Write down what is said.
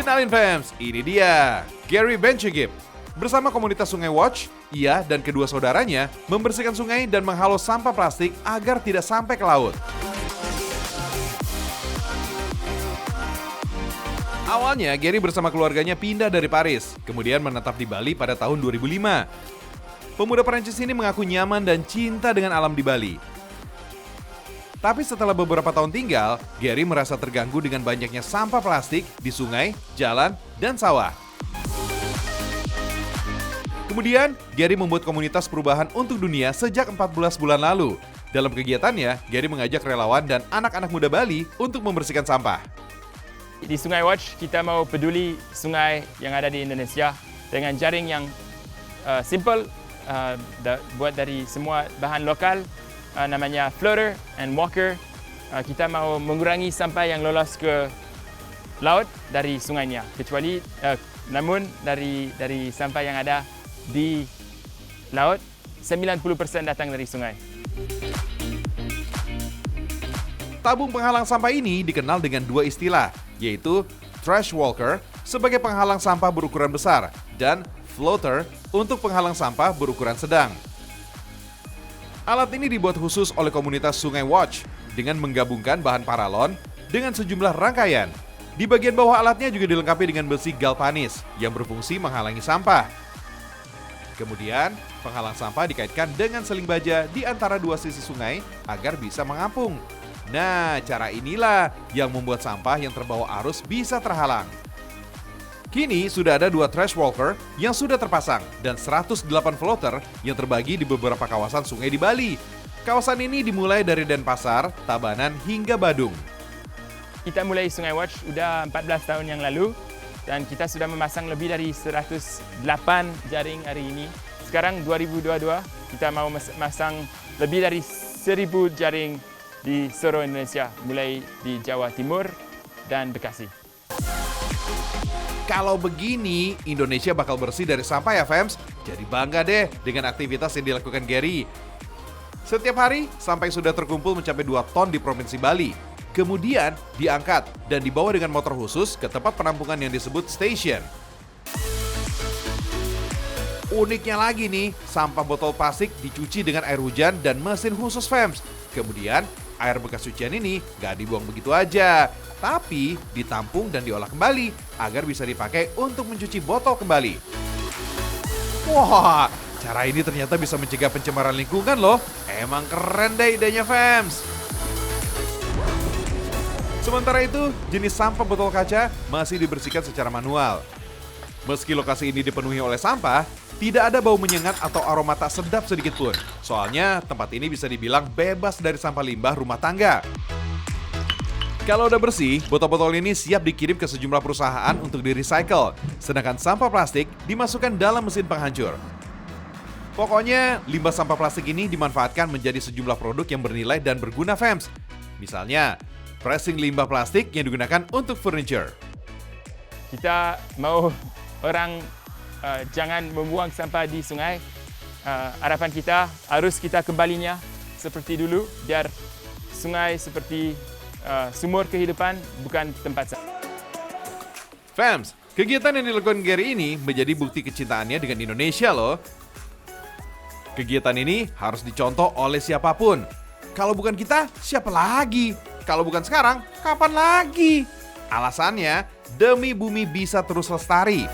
Kenalin fans, ini dia Gary Benchegib. Bersama komunitas Sungai Watch, ia dan kedua saudaranya membersihkan sungai dan menghalau sampah plastik agar tidak sampai ke laut. Awalnya, Gary bersama keluarganya pindah dari Paris, kemudian menetap di Bali pada tahun 2005. Pemuda Perancis ini mengaku nyaman dan cinta dengan alam di Bali. Tapi setelah beberapa tahun tinggal, Gary merasa terganggu dengan banyaknya sampah plastik di sungai, jalan, dan sawah. Kemudian, Gary membuat komunitas perubahan untuk dunia sejak 14 bulan lalu. Dalam kegiatannya, Gary mengajak relawan dan anak-anak muda Bali untuk membersihkan sampah. Di Sungai Watch, kita mau peduli sungai yang ada di Indonesia dengan jaring yang simple, buat dari semua bahan lokal, namanya floater and walker. Kita mau mengurangi sampah yang lolos ke laut dari sungainya, kecuali namun dari sampah yang ada di laut, 90% datang dari sungai. Tabung penghalang sampah ini dikenal dengan dua istilah, yaitu trash walker sebagai penghalang sampah berukuran besar dan floater untuk penghalang sampah berukuran sedang. Alat ini dibuat khusus oleh komunitas Sungai Watch dengan menggabungkan bahan paralon dengan sejumlah rangkaian. Di bagian bawah alatnya juga dilengkapi dengan besi galvanis yang berfungsi menghalangi sampah. Kemudian, penghalang sampah dikaitkan dengan seling baja di antara dua sisi sungai agar bisa mengapung. Nah, cara inilah yang membuat sampah yang terbawa arus bisa terhalang. Kini sudah ada 2 trash walker yang sudah terpasang dan 108 floater yang terbagi di beberapa kawasan sungai di Bali. Kawasan ini dimulai dari Denpasar, Tabanan hingga Badung. Kita mulai Sungai Watch udah 14 tahun yang lalu dan kita sudah memasang lebih dari 108 jaring hari ini. Sekarang 2022 kita mau memasang lebih dari 1000 jaring di seluruh Indonesia, mulai di Jawa Timur dan Bekasi. Kalau begini, Indonesia bakal bersih dari sampah ya, fams. Jadi bangga deh dengan aktivitas yang dilakukan Gary. Setiap hari, sampah yang sudah terkumpul mencapai 2 ton di Provinsi Bali. Kemudian diangkat dan dibawa dengan motor khusus ke tempat penampungan yang disebut station. Uniknya lagi nih, sampah botol plastik dicuci dengan air hujan dan mesin khusus fams. Kemudian, air bekas cucian ini gak dibuang begitu aja, tapi ditampung dan diolah kembali agar bisa dipakai untuk mencuci botol kembali. Wah, cara ini ternyata bisa mencegah pencemaran lingkungan loh. Emang keren deh idenya, fams. Sementara itu, jenis sampah botol kaca masih dibersihkan secara manual. Meski lokasi ini dipenuhi oleh sampah, tidak ada bau menyengat atau aroma tak sedap sedikit pun. Soalnya tempat ini bisa dibilang bebas dari sampah limbah rumah tangga. Kalau udah bersih, botol-botol ini siap dikirim ke sejumlah perusahaan untuk di-recycle. Sedangkan sampah plastik dimasukkan dalam mesin penghancur. Pokoknya, limbah sampah plastik ini dimanfaatkan menjadi sejumlah produk yang bernilai dan berguna, fams. Misalnya, pressing limbah plastik yang digunakan untuk furniture. Kita mau orang jangan membuang sampah di sungai. Harapan kita harus kita kembalinya seperti dulu, biar sungai seperti sumur kehidupan, bukan tempat sampah. Fams, kegiatan yang dilakukan Gary ini menjadi bukti kecintaannya dengan Indonesia loh. Kegiatan ini harus dicontoh oleh siapapun. Kalau bukan kita, siapa lagi? Kalau bukan sekarang, kapan lagi? Alasannya, demi bumi bisa terus lestari.